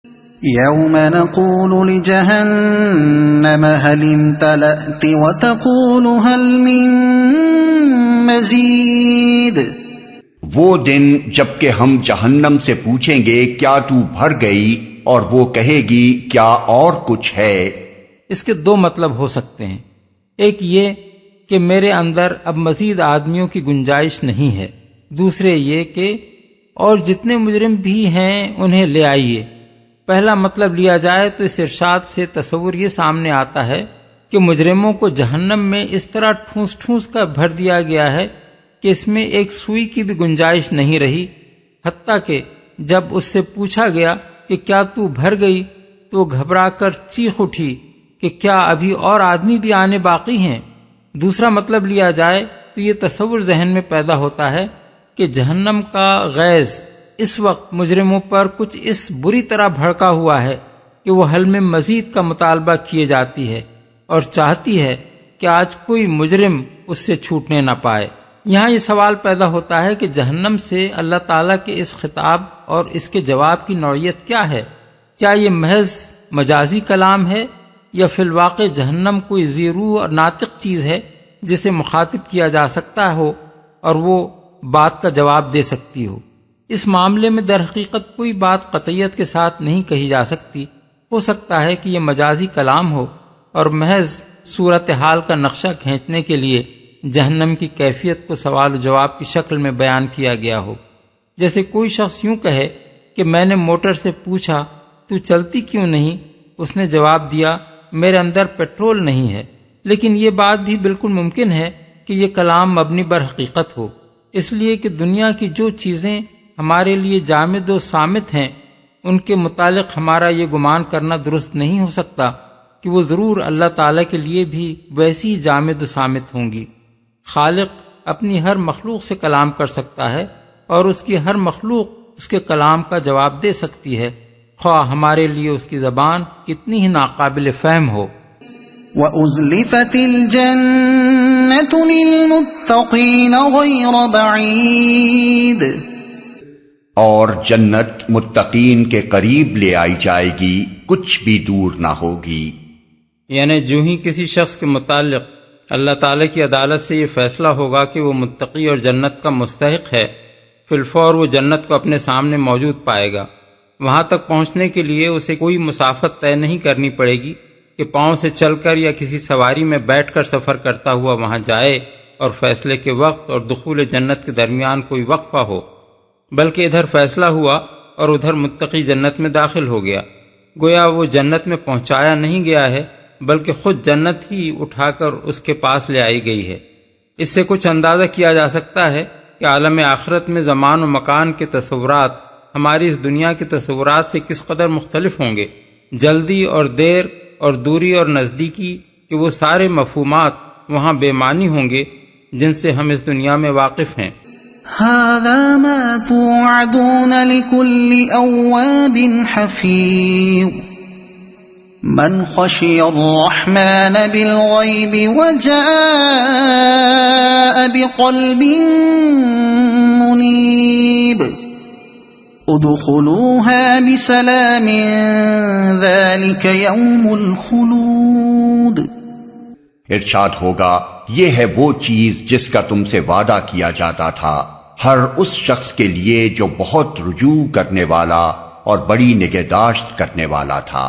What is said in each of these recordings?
يوم نقول لجهنم هل امتلأت وتقول هل من مزید، وہ دن جبکہ ہم جہنم سے پوچھیں گے کیا تو بھر گئی، اور وہ کہے گی کیا اور کچھ ہے۔ اس کے دو مطلب ہو سکتے ہیں، ایک یہ کہ میرے اندر اب مزید آدمیوں کی گنجائش نہیں ہے، دوسرے یہ کہ اور جتنے مجرم بھی ہیں انہیں لے آئیے۔ پہلا مطلب لیا جائے تو اس ارشاد سے تصور یہ سامنے آتا ہے کہ مجرموں کو جہنم میں اس طرح ٹھونس ٹھونس کر بھر دیا گیا ہے کہ اس میں ایک سوئی کی بھی گنجائش نہیں رہی، حتیٰ کہ جب اس سے پوچھا گیا کہ کیا تو بھر گئی تو وہ گھبرا کر چیخ اٹھی کہ کیا ابھی اور آدمی بھی آنے باقی ہیں۔ دوسرا مطلب لیا جائے تو یہ تصور ذہن میں پیدا ہوتا ہے کہ جہنم کا غیظ اس وقت مجرموں پر کچھ اس بری طرح بھڑکا ہوا ہے کہ وہ حل میں مزید کا مطالبہ کیے جاتی ہے اور چاہتی ہے کہ آج کوئی مجرم اس سے چھوٹنے نہ پائے۔ یہاں یہ سوال پیدا ہوتا ہے کہ جہنم سے اللہ تعالیٰ کے اس خطاب اور اس کے جواب کی نوعیت کیا ہے؟ کیا یہ محض مجازی کلام ہے یا فی الواقع جہنم کوئی ذی روح اور ناطق چیز ہے جسے مخاطب کیا جا سکتا ہو اور وہ بات کا جواب دے سکتی ہو؟ اس معاملے میں در حقیقت کوئی بات قطعیت کے ساتھ نہیں کہی جا سکتی۔ ہو سکتا ہے کہ یہ مجازی کلام ہو اور محض صورتحال کا نقشہ کھینچنے کے لیے جہنم کی کیفیت کو سوال و جواب کی شکل میں بیان کیا گیا ہو۔ جیسے کوئی شخص یوں کہے کہ میں نے موٹر سے پوچھا تو چلتی کیوں نہیں؟ اس نے جواب دیا میرے اندر پیٹرول نہیں ہے۔ لیکن یہ بات بھی بالکل ممکن ہے کہ یہ کلام مبنی بر حقیقت ہو، اس لیے کہ دنیا کی جو چیزیں ہمارے لیے جامد و صامت ہیں ان کے متعلق ہمارا یہ گمان کرنا درست نہیں ہو سکتا کہ وہ ضرور اللہ تعالیٰ کے لیے بھی ویسی ہی جامد و صامت ہوں گی۔ خالق اپنی ہر مخلوق سے کلام کر سکتا ہے اور اس کی ہر مخلوق اس کے کلام کا جواب دے سکتی ہے، خواہ ہمارے لیے اس کی زبان کتنی ہی ناقابل فہم ہو۔ وَأُزْلِفَتِ الْجَنَّةُ لِلْمُتَّقِينَ غَيْرَ بَعِيدٍ، اور جنت متقین کے قریب لے آئی جائے گی، کچھ بھی دور نہ ہوگی۔ یعنی جو ہی کسی شخص کے متعلق اللہ تعالیٰ کی عدالت سے یہ فیصلہ ہوگا کہ وہ متقی اور جنت کا مستحق ہے، فی الفور وہ جنت کو اپنے سامنے موجود پائے گا۔ وہاں تک پہنچنے کے لیے اسے کوئی مسافت طے نہیں کرنی پڑے گی کہ پاؤں سے چل کر یا کسی سواری میں بیٹھ کر سفر کرتا ہوا وہاں جائے اور فیصلے کے وقت اور دخول جنت کے درمیان کوئی وقفہ ہو، بلکہ ادھر فیصلہ ہوا اور ادھر متقی جنت میں داخل ہو گیا۔ گویا وہ جنت میں پہنچایا نہیں گیا ہے بلکہ خود جنت ہی اٹھا کر اس کے پاس لے آئی گئی ہے۔ اس سے کچھ اندازہ کیا جا سکتا ہے کہ عالم آخرت میں زمان و مکان کے تصورات ہماری اس دنیا کے تصورات سے کس قدر مختلف ہوں گے۔ جلدی اور دیر اور دوری اور نزدیکی کہ وہ سارے مفہومات وہاں بے معنی ہوں گے جن سے ہم اس دنیا میں واقف ہیں۔ هذا ما توعدون لكل أواب حفيظ من خشي الرحمن بالغيب وجاء بقلب منيب ادخلوها بسلام ذلك يوم الخلود۔ ارشاد ہوگا یہ ہے وہ چیز جس کا تم سے وعدہ کیا جاتا تھا ہر اس شخص کے لیے جو بہت رجوع کرنے والا اور بڑی نگہداشت کرنے والا تھا،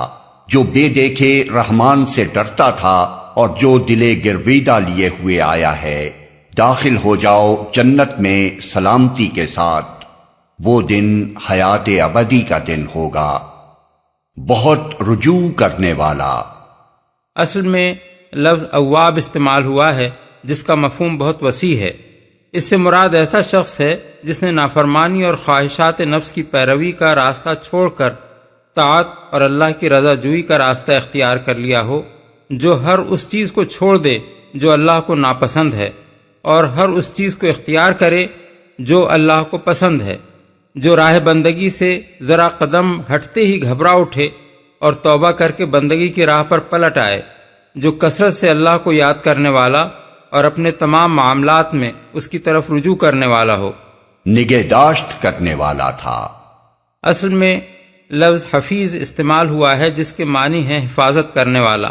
جو بے دیکھے رحمان سے ڈرتا تھا اور جو دلے گرویدہ لیے ہوئے آیا ہے، داخل ہو جاؤ جنت میں سلامتی کے ساتھ، وہ دن حیات ابدی کا دن ہوگا، بہت رجوع کرنے والا۔ اصل میں لفظ اواب استعمال ہوا ہے جس کا مفہوم بہت وسیع ہے۔ اس سے مراد ایسا شخص ہے جس نے نافرمانی اور خواہشات نفس کی پیروی کا راستہ چھوڑ کر طاعت اور اللہ کی رضا جوئی کا راستہ اختیار کر لیا ہو، جو ہر اس چیز کو چھوڑ دے جو اللہ کو ناپسند ہے اور ہر اس چیز کو اختیار کرے جو اللہ کو پسند ہے، جو راہ بندگی سے ذرا قدم ہٹتے ہی گھبرا اٹھے اور توبہ کر کے بندگی کی راہ پر پلٹ آئے، جو کثرت سے اللہ کو یاد کرنے والا اور اپنے تمام معاملات میں اس کی طرف رجوع کرنے والا ہو، نگہداشت کرنے والا تھا۔ اصل میں لفظ حفیظ استعمال ہوا ہے جس کے معنی ہے حفاظت کرنے والا۔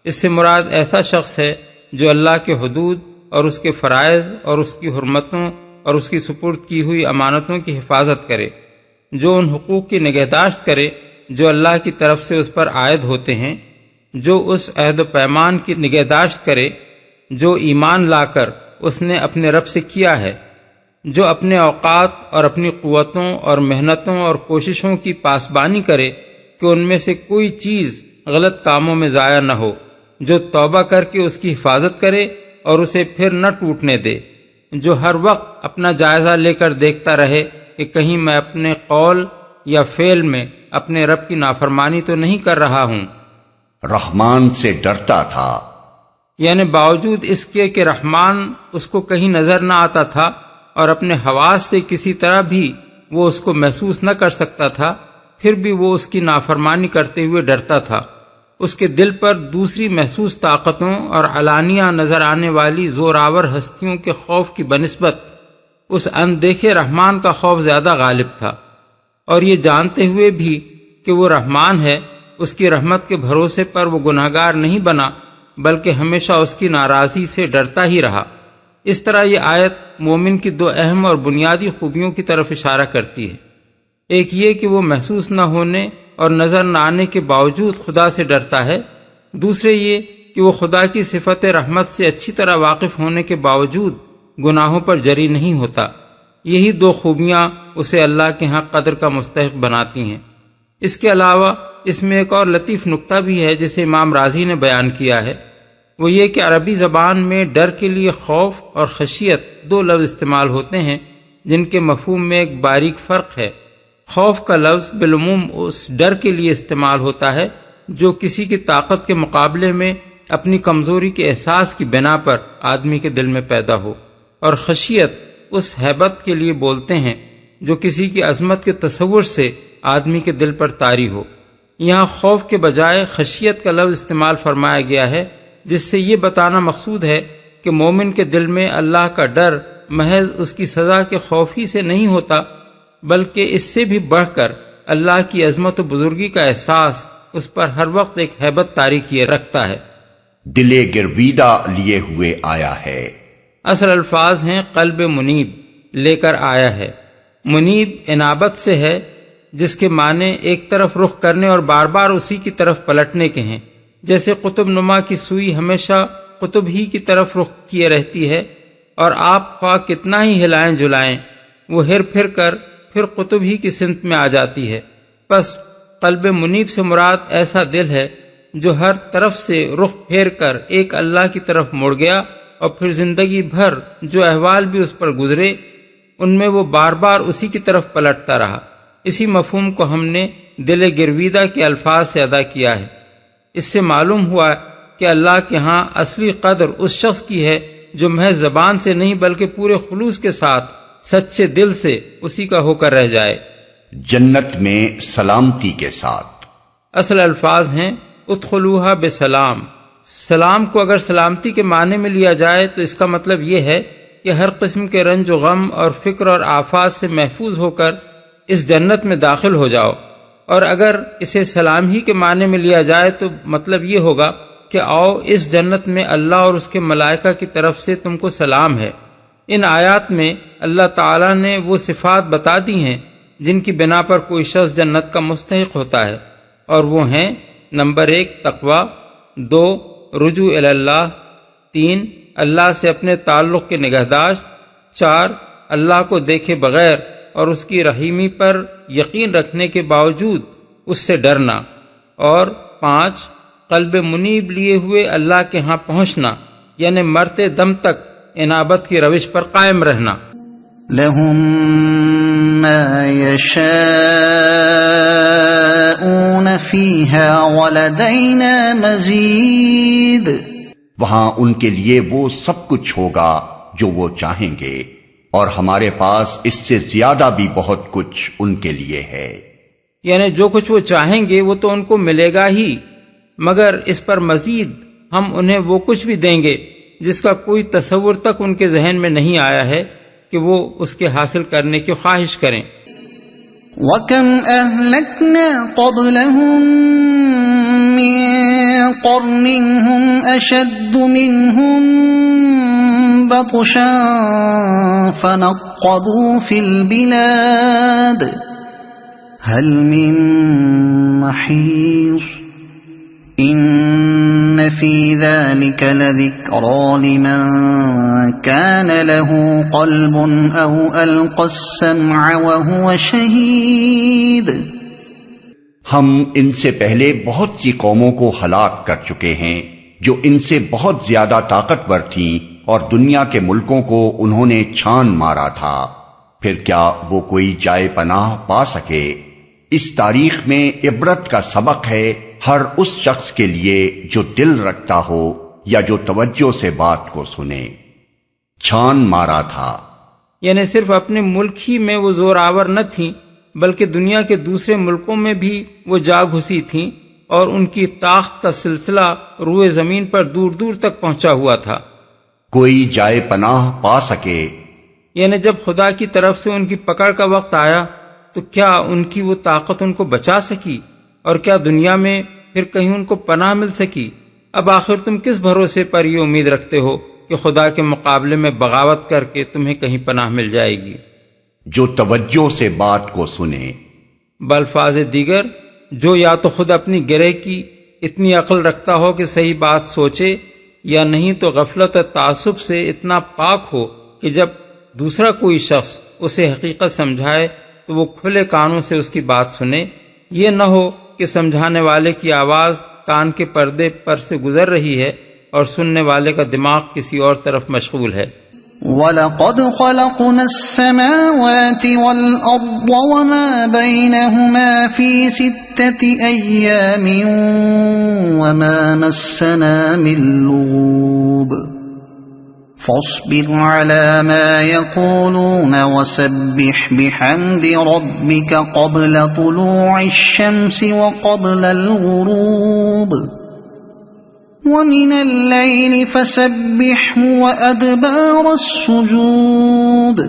اس سے مراد ایسا شخص ہے جو اللہ کے حدود اور اس کے فرائض اور اس کی حرمتوں اور اس کی سپرد کی ہوئی امانتوں کی حفاظت کرے، جو ان حقوق کی نگہداشت کرے جو اللہ کی طرف سے اس پر عائد ہوتے ہیں، جو اس عہد و پیمان کی نگہداشت کرے جو ایمان لا کر اس نے اپنے رب سے کیا ہے، جو اپنے اوقات اور اپنی قوتوں اور محنتوں اور کوششوں کی پاسبانی کرے کہ ان میں سے کوئی چیز غلط کاموں میں ضائع نہ ہو، جو توبہ کر کے اس کی حفاظت کرے اور اسے پھر نہ ٹوٹنے دے، جو ہر وقت اپنا جائزہ لے کر دیکھتا رہے کہ کہیں میں اپنے قول یا فعل میں اپنے رب کی نافرمانی تو نہیں کر رہا ہوں۔ رحمان سے ڈرتا تھا، یعنی باوجود اس کے کہ رحمان اس کو کہیں نظر نہ آتا تھا اور اپنے حواس سے کسی طرح بھی وہ اس کو محسوس نہ کر سکتا تھا، پھر بھی وہ اس کی نافرمانی کرتے ہوئے ڈرتا تھا۔ اس کے دل پر دوسری محسوس طاقتوں اور علانیہ نظر آنے والی زوراور ہستیوں کے خوف کی بنسبت اس اندیکھے رحمان کا خوف زیادہ غالب تھا، اور یہ جانتے ہوئے بھی کہ وہ رحمان ہے، اس کی رحمت کے بھروسے پر وہ گناہگار نہیں بنا بلکہ ہمیشہ اس کی ناراضی سے ڈرتا ہی رہا۔ اس طرح یہ آیت مومن کی دو اہم اور بنیادی خوبیوں کی طرف اشارہ کرتی ہے، ایک یہ کہ وہ محسوس نہ ہونے اور نظر نہ آنے کے باوجود خدا سے ڈرتا ہے، دوسرے یہ کہ وہ خدا کی صفت رحمت سے اچھی طرح واقف ہونے کے باوجود گناہوں پر جری نہیں ہوتا۔ یہی دو خوبیاں اسے اللہ کے ہاں قدر کا مستحق بناتی ہیں۔ اس کے علاوہ اس میں ایک اور لطیف نکتہ بھی ہے جسے امام رازی نے بیان کیا ہے، وہ یہ کہ عربی زبان میں ڈر کے لیے خوف اور خشیت دو لفظ استعمال ہوتے ہیں جن کے مفہوم میں ایک باریک فرق ہے۔ خوف کا لفظ بالعموم اس ڈر کے لیے استعمال ہوتا ہے جو کسی کی طاقت کے مقابلے میں اپنی کمزوری کے احساس کی بنا پر آدمی کے دل میں پیدا ہو، اور خشیت اس ہیبت کے لیے بولتے ہیں جو کسی کی عظمت کے تصور سے آدمی کے دل پر طاری ہو۔ یہاں خوف کے بجائے خشیت کا لفظ استعمال فرمایا گیا ہے، جس سے یہ بتانا مقصود ہے کہ مومن کے دل میں اللہ کا ڈر محض اس کی سزا کے خوف ہی سے نہیں ہوتا، بلکہ اس سے بھی بڑھ کر اللہ کی عظمت و بزرگی کا احساس اس پر ہر وقت ایک ہیبت طاری کیے رکھتا ہے۔ دل گرویدہ لیے ہوئے آیا ہے، اصل الفاظ ہیں قلب منیب لے کر آیا ہے۔ منیب انابت سے ہے جس کے معنی ایک طرف رخ کرنے اور بار بار اسی کی طرف پلٹنے کے ہیں، جیسے قطب نما کی سوئی ہمیشہ قطب ہی کی طرف رخ کیے رہتی ہے، اور آپ خواہ کتنا ہی ہلائیں جلائیں وہ ہر پھر کر پھر قطب ہی کی سمت میں آ جاتی ہے۔ پس قلب منیب سے مراد ایسا دل ہے جو ہر طرف سے رخ پھیر کر ایک اللہ کی طرف مڑ گیا، اور پھر زندگی بھر جو احوال بھی اس پر گزرے ان میں وہ بار بار اسی کی طرف پلٹتا رہا۔ اسی مفہوم کو ہم نے دل گرویدہ کے الفاظ سے ادا کیا ہے۔ اس سے معلوم ہوا کہ اللہ کے ہاں اصلی قدر اس شخص کی ہے جو محض زبان سے نہیں بلکہ پورے خلوص کے ساتھ سچے دل سے اسی کا ہو کر رہ جائے۔ جنت میں سلامتی کے ساتھ۔ اصل الفاظ ہیں ادخلوها بسلام۔ سلام کو اگر سلامتی کے معنی میں لیا جائے تو اس کا مطلب یہ ہے کہ ہر قسم کے رنج و غم اور فکر اور آفات سے محفوظ ہو کر اس جنت میں داخل ہو جاؤ، اور اگر اسے سلام ہی کے معنی میں لیا جائے تو مطلب یہ ہوگا کہ آؤ اس جنت میں اللہ اور اس کے ملائکہ کی طرف سے تم کو سلام ہے۔ ان آیات میں اللہ تعالیٰ نے وہ صفات بتا دی ہیں جن کی بنا پر کوئی شخص جنت کا مستحق ہوتا ہے، اور وہ ہیں: نمبر 1 تقوی، 2 رجوع الی اللہ، 3 اللہ سے اپنے تعلق کے نگہداشت، 4 اللہ کو دیکھے بغیر اور اس کی رحیمی پر یقین رکھنے کے باوجود اس سے ڈرنا، اور 5 قلب منیب لیے ہوئے اللہ کے ہاں پہنچنا، یعنی مرتے دم تک انابت کی روش پر قائم رہنا۔ لهم ما يشاءون فيها ولدينا مزيد۔ وہاں ان کے لیے وہ سب کچھ ہوگا جو وہ چاہیں گے، اور ہمارے پاس اس سے زیادہ بھی بہت کچھ ان کے لیے ہے۔ یعنی جو کچھ وہ چاہیں گے وہ تو ان کو ملے گا ہی، مگر اس پر مزید ہم انہیں وہ کچھ بھی دیں گے جس کا کوئی تصور تک ان کے ذہن میں نہیں آیا ہے کہ وہ اس کے حاصل کرنے کی خواہش کریں۔ وَكَمْ أَهْلَكْنَا قَبْلَهُمْ مِنْ قَرْنٍ هُمْ أَشَدُّ مِنْهُمْ بَطْشًا فَنَقَّبُوا فِي الْبِلَادِ هَلْ مِنْ مَحِيصٍ إِنَّ فِي ذَلِكَ لَذِكْرَى لِمَنْ كَانَ لَهُ قَلْبٌ أَوْ أَلْقَى السَّمْعَ وَهُوَ شَهِيدٌ ہم ان سے پہلے بہت سی قوموں کو ہلاک کر چکے ہیں جو ان سے بہت زیادہ طاقتور تھیں اور دنیا کے ملکوں کو انہوں نے چھان مارا تھا، پھر کیا وہ کوئی جائے پناہ پا سکے؟ اس تاریخ میں عبرت کا سبق ہے ہر اس شخص کے لیے جو دل رکھتا ہو یا جو توجہ سے بات کو سنے۔ چھان مارا تھا یعنی صرف اپنے ملک ہی میں وہ زور آور نہ تھیں بلکہ دنیا کے دوسرے ملکوں میں بھی وہ جا گھسی تھیں اور ان کی طاقت کا سلسلہ روئے زمین پر دور دور تک پہنچا ہوا تھا۔ کوئی جائے پناہ پا سکے، یعنی جب خدا کی طرف سے ان کی پکڑ کا وقت آیا تو کیا ان کی وہ طاقت ان کو بچا سکی، اور کیا دنیا میں پھر کہیں ان کو پناہ مل سکی؟ اب آخر تم کس بھروسے پر یہ امید رکھتے ہو کہ خدا کے مقابلے میں بغاوت کر کے تمہیں کہیں پناہ مل جائے گی؟ جو توجہ سے بات کو سنے۔ بالفاظ دیگر، جو یا تو خود اپنی گرہ کی اتنی عقل رکھتا ہو کہ صحیح بات سوچے، یا نہیں تو غفلت اور تعصب سے اتنا پاک ہو کہ جب دوسرا کوئی شخص اسے حقیقت سمجھائے تو وہ کھلے کانوں سے اس کی بات سنے، یہ نہ ہو کہ سمجھانے والے کی آواز کان کے پردے پر سے گزر رہی ہے اور سننے والے کا دماغ کسی اور طرف مشغول ہے۔ وَلَقَدْ خَلَقْنَا السَّمَاوَاتِ وَالْأَرْضَ وَمَا بَيْنَهُمَا فِي 6 أَيَّامٍ وَمَا مَسَّنَا مِن لُّغُوبٍ فاصبر على ما يقولون وسبح بحمد ربك قبل طلوع الشمس وقبل الغروب ومن الليل فسبحه وأدبار السجود۔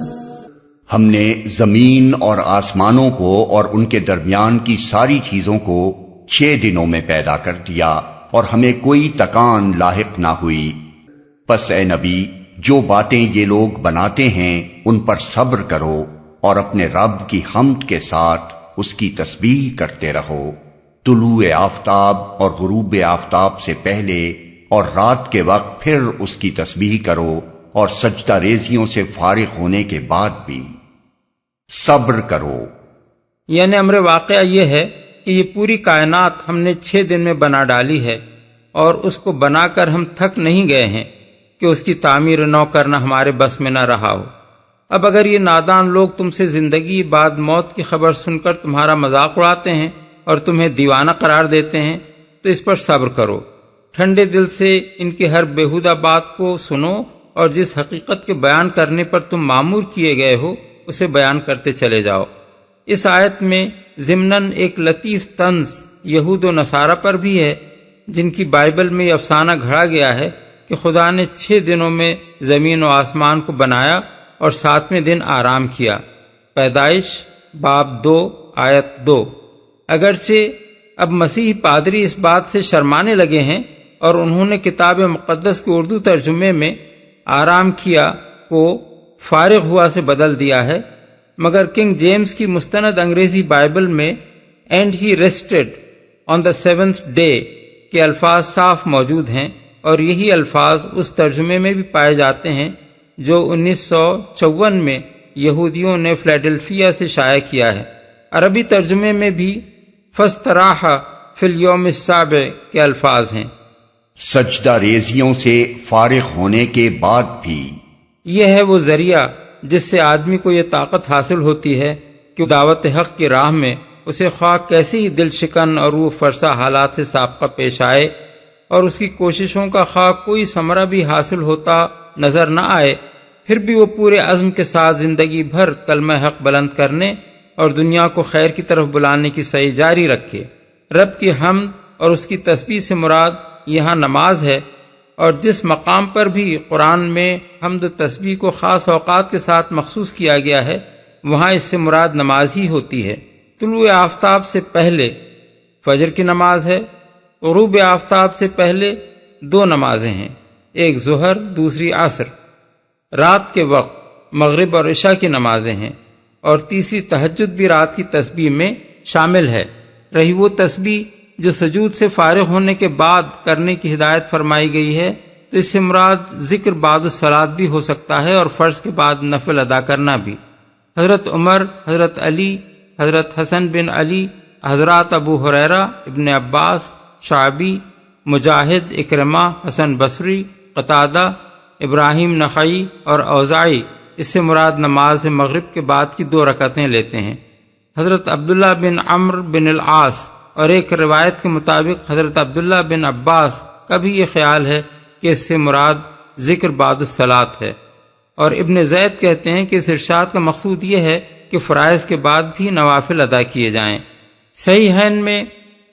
ہم نے زمین اور آسمانوں کو اور ان کے درمیان کی ساری چیزوں کو 6 دنوں میں پیدا کر دیا اور ہمیں کوئی تکان لاحق نہ ہوئی۔ پس اے نبی، جو باتیں یہ لوگ بناتے ہیں ان پر صبر کرو اور اپنے رب کی حمد کے ساتھ اس کی تسبیح کرتے رہو، طلوع آفتاب اور غروب آفتاب سے پہلے اور رات کے وقت پھر اس کی تسبیح کرو، اور سجدہ ریزیوں سے فارغ ہونے کے بعد بھی صبر کرو۔ یعنی امر واقعہ یہ ہے کہ یہ پوری کائنات ہم نے 6 دن میں بنا ڈالی ہے، اور اس کو بنا کر ہم تھک نہیں گئے ہیں کہ اس کی تعمیر نو کرنا ہمارے بس میں نہ رہا ہو۔ اب اگر یہ نادان لوگ تم سے زندگی بعد موت کی خبر سن کر تمہارا مذاق اڑاتے ہیں اور تمہیں دیوانہ قرار دیتے ہیں تو اس پر صبر کرو، ٹھنڈے دل سے ان کی ہر بیہودہ بات کو سنو، اور جس حقیقت کے بیان کرنے پر تم مامور کیے گئے ہو اسے بیان کرتے چلے جاؤ۔ اس آیت میں ضمناً ایک لطیف طنز یہود و نصارہ پر بھی ہے، جن کی بائبل میں یہ افسانہ گھڑا گیا ہے کہ خدا نے 6 دنوں میں زمین و آسمان کو بنایا اور 7ویں دن آرام کیا۔ پیدائش باب 2 آیت 2۔ اگرچہ اب مسیحی پادری اس بات سے شرمانے لگے ہیں اور انہوں نے کتاب مقدس کے اردو ترجمے میں آرام کیا کو فارغ ہوا سے بدل دیا ہے، مگر کنگ جیمز کی مستند انگریزی بائبل میں and he rested on the 7th day کے الفاظ صاف موجود ہیں، اور یہی الفاظ اس ترجمے میں بھی پائے جاتے ہیں جو 1954 میں یہودیوں نے فلیڈلفیا سے شائع کیا ہے۔ عربی ترجمے میں بھی فاستراح فی الیوم السابع کے الفاظ ہیں، سجدہ ریزیوں سے فارغ ہونے کے بعد بھی۔ یہ ہے وہ ذریعہ جس سے آدمی کو یہ طاقت حاصل ہوتی ہے کہ دعوت حق کی راہ میں اسے خواہ کیسے ہی دل شکن اور روح فرسا حالات سے سابقہ پیش آئے، اور اس کی کوششوں کا خواہ کوئی ثمرہ بھی حاصل ہوتا نظر نہ آئے، پھر بھی وہ پورے عزم کے ساتھ زندگی بھر کلمہ حق بلند کرنے اور دنیا کو خیر کی طرف بلانے کی سعی جاری رکھے۔ رب کی حمد اور اس کی تسبیح سے مراد یہاں نماز ہے، اور جس مقام پر بھی قرآن میں حمد و تسبیح کو خاص اوقات کے ساتھ مخصوص کیا گیا ہے وہاں اس سے مراد نماز ہی ہوتی ہے۔ طلوع آفتاب سے پہلے فجر کی نماز ہے، غروب آفتاب سے پہلے 2 نمازیں ہیں، ایک ظہر دوسری عصر، رات کے وقت مغرب اور عشاء کی نمازیں ہیں، اور تیسری تہجد بھی رات کی تسبیح میں شامل ہے۔ رہی وہ تسبیح جو سجود سے فارغ ہونے کے بعد کرنے کی ہدایت فرمائی گئی ہے تو اس سے مراد ذکر بعد الصلاۃ بھی ہو سکتا ہے اور فرض کے بعد نفل ادا کرنا بھی۔ حضرت عمر، حضرت علی، حضرت حسن بن علی، حضرات ابو ہریرہ، ابن عباس، شعبی، مجاہد، اکرمہ، حسن بصری، قتادہ، ابراہیم نخعی اور اوزاعی اس سے مراد نماز مغرب کے بعد کی 2 رکعتیں لیتے ہیں۔ حضرت عبداللہ بن عمرو بن العاص اور ایک روایت کے مطابق حضرت عبداللہ بن عباس کا بھی یہ خیال ہے کہ اس سے مراد ذکر بعد الصلاۃ ہے، اور ابن زید کہتے ہیں کہ اس ارشاد کا مقصود یہ ہے کہ فرائض کے بعد بھی نوافل ادا کیے جائیں۔ صحیحین میں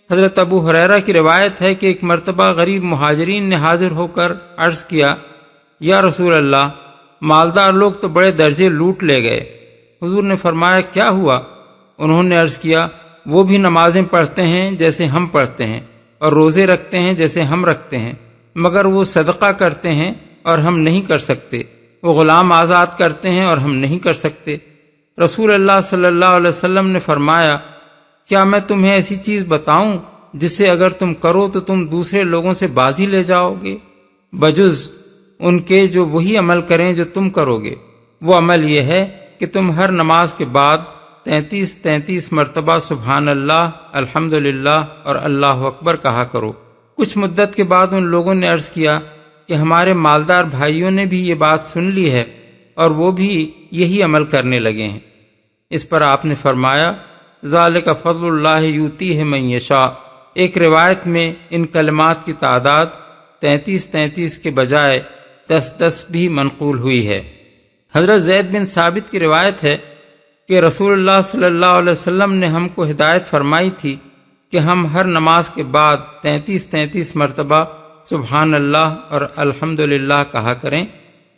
حضرت ابو ہریرہ کی روایت ہے کہ ایک مرتبہ غریب مہاجرین نے حاضر ہو کر عرض کیا، یا رسول اللہ، مالدار لوگ تو بڑے درجے لوٹ لے گئے۔ حضور نے فرمایا، کیا ہوا؟ انہوں نے عرض کیا، وہ بھی نمازیں پڑھتے ہیں جیسے ہم پڑھتے ہیں، اور روزے رکھتے ہیں جیسے ہم رکھتے ہیں، مگر وہ صدقہ کرتے ہیں اور ہم نہیں کر سکتے، وہ غلام آزاد کرتے ہیں اور ہم نہیں کر سکتے۔ رسول اللہ صلی اللہ علیہ وسلم نے فرمایا، کیا میں تمہیں ایسی چیز بتاؤں جسے اگر تم کرو تو تم دوسرے لوگوں سے بازی لے جاؤ گے، بجز ان کے جو وہی عمل کریں جو تم کرو گے؟ وہ عمل یہ ہے کہ تم ہر نماز کے بعد 33 مرتبہ سبحان اللہ، الحمدللہ اور اللہ اکبر کہا کرو۔ کچھ مدت کے بعد ان لوگوں نے عرض کیا کہ ہمارے مالدار بھائیوں نے بھی یہ بات سن لی ہے اور وہ بھی یہی عمل کرنے لگے ہیں۔ اس پر آپ نے فرمایا، ذالک فضل اللہ یؤتیہ من یشاء۔ ایک روایت میں ان کلمات کی تعداد 33 کے بجائے 10 بھی منقول ہوئی ہے۔ حضرت زید بن ثابت کی روایت ہے کہ رسول اللہ صلی اللہ علیہ وسلم نے ہم کو ہدایت فرمائی تھی کہ ہم ہر نماز کے بعد 33 مرتبہ سبحان اللہ اور الحمدللہ کہا کریں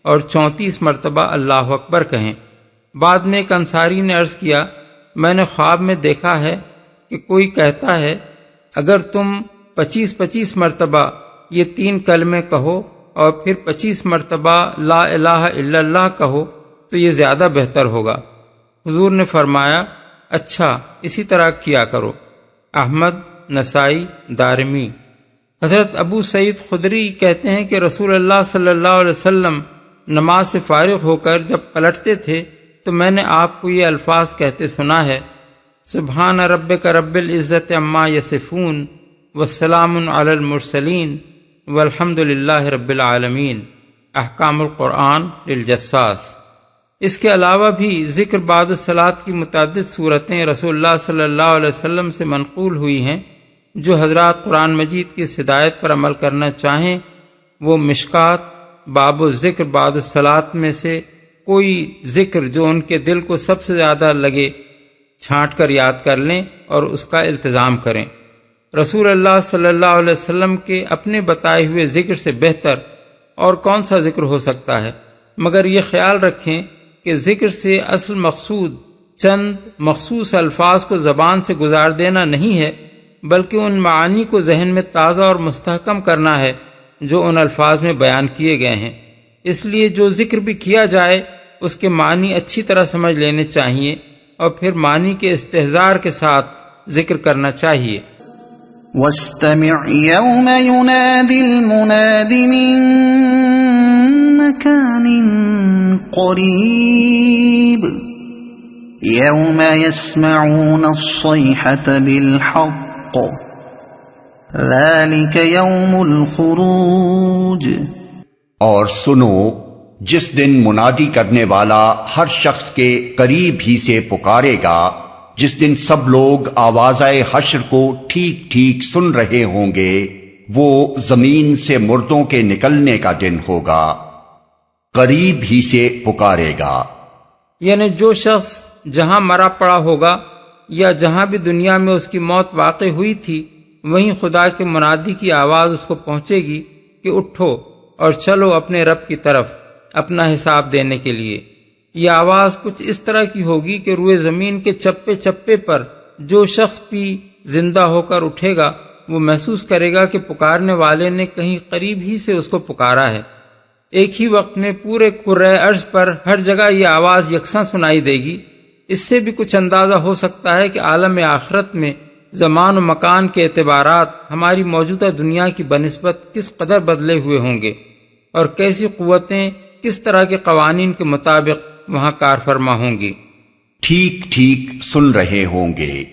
اور 34 مرتبہ اللہ اکبر کہیں۔ بعد میں ایک انصاری نے عرض کیا، میں نے خواب میں دیکھا ہے کہ کوئی کہتا ہے اگر تم 25 مرتبہ یہ 3 کلمے کہو اور پھر 25 مرتبہ لا الہ الا اللہ کہو تو یہ زیادہ بہتر ہوگا۔ حضور نے فرمایا، اچھا اسی طرح کیا کرو۔ احمد، نسائی، دارمی۔ حضرت ابو سعید خدری کہتے ہیں کہ رسول اللہ صلی اللہ علیہ وسلم نماز سے فارغ ہو کر جب پلٹتے تھے تو میں نے آپ کو یہ الفاظ کہتے سنا ہے، سبحان ربک رب العزت عما یصفون والسلام علی المرسلین والحمد للہ رب العالمین۔ احکام القرآن للجساس۔ اس کے علاوہ بھی ذکر بعد الصلاۃ کی متعدد صورتیں رسول اللہ صلی اللہ علیہ وسلم سے منقول ہوئی ہیں۔ جو حضرات قرآن مجید کی اس ہدایت پر عمل کرنا چاہیں وہ مشکات باب الذکر بعد الصلاۃ میں سے کوئی ذکر جو ان کے دل کو سب سے زیادہ لگے چھانٹ کر یاد کر لیں اور اس کا التزام کریں۔ رسول اللہ صلی اللہ علیہ وسلم کے اپنے بتائے ہوئے ذکر سے بہتر اور کون سا ذکر ہو سکتا ہے، مگر یہ خیال رکھیں کہ ذکر سے اصل مقصود چند مخصوص الفاظ کو زبان سے گزار دینا نہیں ہے، بلکہ ان معانی کو ذہن میں تازہ اور مستحکم کرنا ہے جو ان الفاظ میں بیان کیے گئے ہیں۔ اس لیے جو ذکر بھی کیا جائے اس کے معنی اچھی طرح سمجھ لینے چاہیے اور پھر معنی کے استحضار کے ساتھ ذکر کرنا چاہیے۔ وَاسْتَمِعْ يَوْمَ يُنَادِ الْمُنَادِ مِن مَّكَانٍ قَرِيبٍ يَوْمَ يَسْمَعُونَ الصَّيْحَةَ بِالْحَقِّ ذَلِكَ يَوْمُ الْخُرُوجِ۔ اور سنو جس دن منادی کرنے والا ہر شخص کے قریب ہی سے پکارے گا، جس دن سب لوگ آوازۂ حشر کو ٹھیک ٹھیک سن رہے ہوں گے، وہ زمین سے مردوں کے نکلنے کا دن ہوگا، قریب ہی سے پکارے گا۔ یعنی جو شخص جہاں مرا پڑا ہوگا یا جہاں بھی دنیا میں اس کی موت واقع ہوئی تھی، وہیں خدا کے منادی کی آواز اس کو پہنچے گی کہ اٹھو اور چلو اپنے رب کی طرف اپنا حساب دینے کے لیے۔ یہ آواز کچھ اس طرح کی ہوگی کہ روئے زمین کے چپے چپے پر جو شخص بھی زندہ ہو کر اٹھے گا وہ محسوس کرے گا کہ پکارنے والے نے کہیں قریب ہی سے اس کو پکارا ہے۔ ایک ہی وقت میں پورے کرۂ ارض پر ہر جگہ یہ آواز یکساں سنائی دے گی۔ اس سے بھی کچھ اندازہ ہو سکتا ہے کہ عالم آخرت میں زمان و مکان کے اعتبارات ہماری موجودہ دنیا کی بنسبت کس قدر بدلے ہوئے ہوں گے اور کیسی قوتیں کس طرح کے قوانین کے مطابق وہاں کار فرما ہوں گی۔ ٹھیک ٹھیک سن رہے ہوں گے۔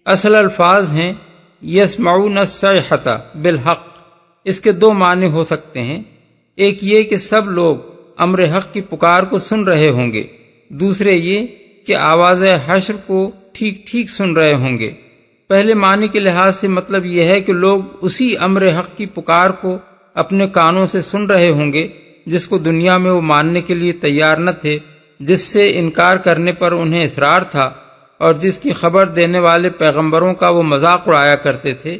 اصل الفاظ ہیں یسمعون الصیحۃ بالحق۔ اس کے دو معنی ہو سکتے ہیں، ایک یہ کہ سب لوگ امر حق کی پکار کو سن رہے ہوں گے، دوسرے یہ کہ آواز حشر کو ٹھیک ٹھیک سن رہے ہوں گے۔ پہلے معنی کے لحاظ سے مطلب یہ ہے کہ لوگ اسی امر حق کی پکار کو اپنے کانوں سے سن رہے ہوں گے جس کو دنیا میں وہ ماننے کے لیے تیار نہ تھے، جس سے انکار کرنے پر انہیں اصرار تھا اور جس کی خبر دینے والے پیغمبروں کا وہ مذاق اڑایا کرتے تھے۔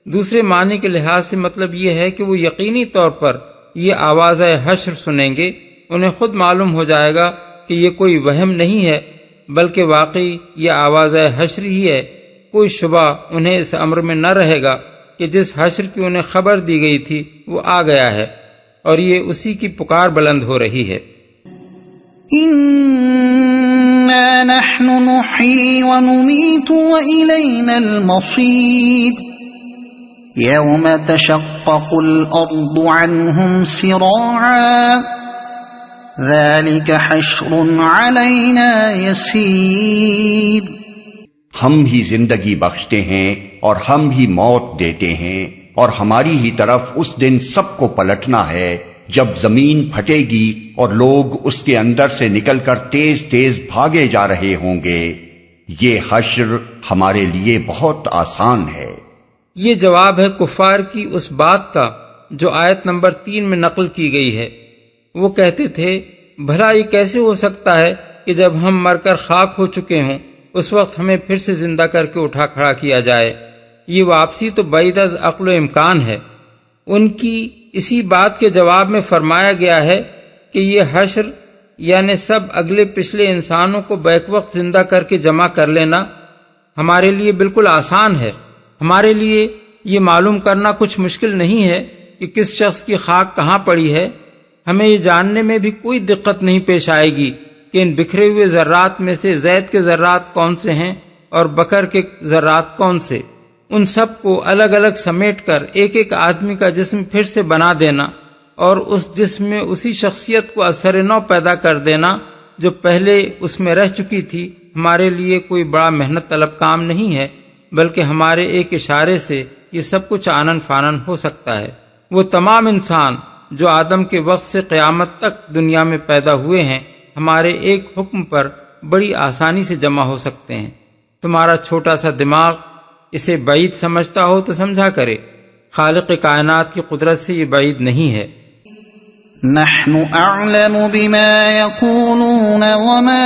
دوسرے معنی کے لحاظ سے مطلب یہ ہے کہ وہ یقینی طور پر یہ آواز حشر سنیں گے، انہیں خود معلوم ہو جائے گا کہ یہ کوئی وہم نہیں ہے بلکہ واقعی یہ آواز حشر ہی ہے۔ کوئی شبہ انہیں اس امر میں نہ رہے گا کہ جس حشر کی انہیں خبر دی گئی تھی وہ آ گیا ہے اور یہ اسی کی پکار بلند ہو رہی ہے۔ إنا نحن نحيي ونميت وإلينا المصير يوم تشقق الأرض عنهم سراعا ذلك حشر علينا يسير۔ ہم ہی زندگی بخشتے ہیں اور ہم ہی موت دیتے ہیں اور ہماری ہی طرف اس دن سب کو پلٹنا ہے جب زمین پھٹے گی اور لوگ اس کے اندر سے نکل کر تیز تیز بھاگے جا رہے ہوں گے۔ یہ حشر ہمارے لیے بہت آسان ہے۔ یہ جواب ہے کفار کی اس بات کا جو آیت نمبر 3 میں نقل کی گئی ہے۔ وہ کہتے تھے بھلا یہ کیسے ہو سکتا ہے کہ جب ہم مر کر خاک ہو چکے ہوں اس وقت ہمیں پھر سے زندہ کر کے اٹھا کھڑا کیا جائے۔ یہ واپسی تو بعید از عقل و امکان ہے۔ ان کی اسی بات کے جواب میں فرمایا گیا ہے کہ یہ حشر یعنی سب اگلے پچھلے انسانوں کو بیک وقت زندہ کر کے جمع کر لینا ہمارے لیے بالکل آسان ہے۔ ہمارے لیے یہ معلوم کرنا کچھ مشکل نہیں ہے کہ کس شخص کی خاک کہاں پڑی ہے۔ ہمیں یہ جاننے میں بھی کوئی دقت نہیں پیش آئے گی کہ ان بکھرے ہوئے ذرات میں سے زید کے ذرات کون سے ہیں اور بکر کے ذرات کون سے۔ ان سب کو الگ الگ سمیٹ کر ایک ایک آدمی کا جسم پھر سے بنا دینا اور اس جسم میں اسی شخصیت کو اثر نو پیدا کر دینا جو پہلے اس میں رہ چکی تھی ہمارے لیے کوئی بڑا محنت طلب کام نہیں ہے، بلکہ ہمارے ایک اشارے سے یہ سب کچھ آنن فانن ہو سکتا ہے۔ وہ تمام انسان جو آدم کے وقت سے قیامت تک دنیا میں پیدا ہوئے ہیں ہمارے ایک حکم پر بڑی آسانی سے جمع ہو سکتے ہیں۔ تمہارا چھوٹا سا دماغ اسے بعید سمجھتا ہو تو سمجھا کرے، خالق کائنات کی قدرت سے یہ بعید نہیں ہے۔ نحن اعلم بما يقولون وما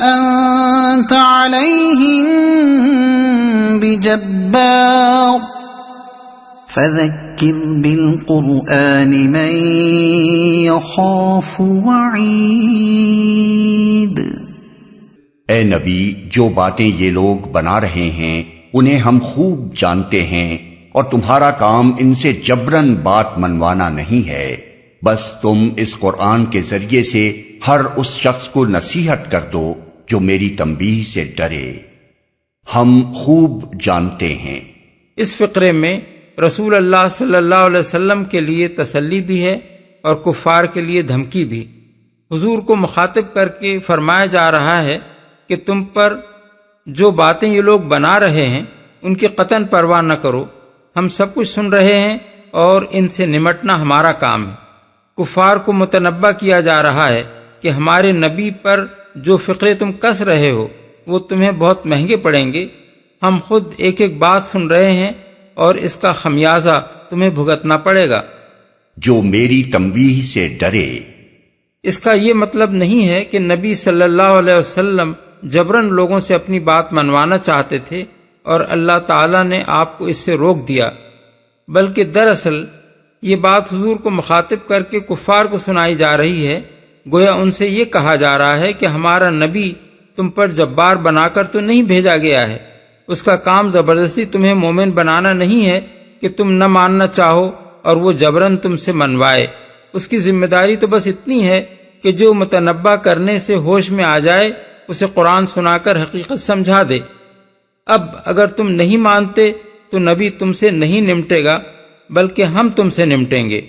انت عليهم بجبار فذكر بالقرآن من يخاف وعيد۔ اے نبی، جو باتیں یہ لوگ بنا رہے ہیں انہیں ہم خوب جانتے ہیں اور تمہارا کام ان سے جبراً بات منوانا نہیں ہے، بس تم اس قرآن کے ذریعے سے ہر اس شخص کو نصیحت کر دو جو میری تنبیہ سے ڈرے۔ ہم خوب جانتے ہیں۔ اس فقرے میں رسول اللہ صلی اللہ علیہ وسلم کے لیے تسلی بھی ہے اور کفار کے لیے دھمکی بھی۔ حضور کو مخاطب کر کے فرمایا جا رہا ہے کہ تم پر جو باتیں یہ لوگ بنا رہے ہیں ان کی قطعاً پرواہ نہ کرو، ہم سب کچھ سن رہے ہیں اور ان سے نمٹنا ہمارا کام ہے۔ کفار کو متنبہ کیا جا رہا ہے کہ ہمارے نبی پر جو فقرے تم کس رہے ہو وہ تمہیں بہت مہنگے پڑیں گے۔ ہم خود ایک ایک بات سن رہے ہیں اور اس کا خمیازہ تمہیں بھگتنا پڑے گا۔ جو میری تنبیہ سے ڈرے۔ اس کا یہ مطلب نہیں ہے کہ نبی صلی اللہ علیہ وسلم جبراً لوگوں سے اپنی بات منوانا چاہتے تھے اور اللہ تعالیٰ نے آپ کو اس سے روک دیا، بلکہ دراصل یہ بات حضور کو مخاطب کر کے کفار کو سنائی جا رہی ہے۔ گویا ان سے یہ کہا جا رہا ہے کہ ہمارا نبی تم پر جبار بنا کر تو نہیں بھیجا گیا ہے۔ اس کا کام زبردستی تمہیں مومن بنانا نہیں ہے کہ تم نہ ماننا چاہو اور وہ جبرن تم سے منوائے۔ اس کی ذمہ داری تو بس اتنی ہے کہ جو متنبہ کرنے سے ہوش میں آ جائے اسے قرآن سنا کر حقیقت سمجھا دے۔ اب اگر تم نہیں مانتے تو نبی تم سے نہیں نمٹے گا بلکہ ہم تم سے نمٹیں گے۔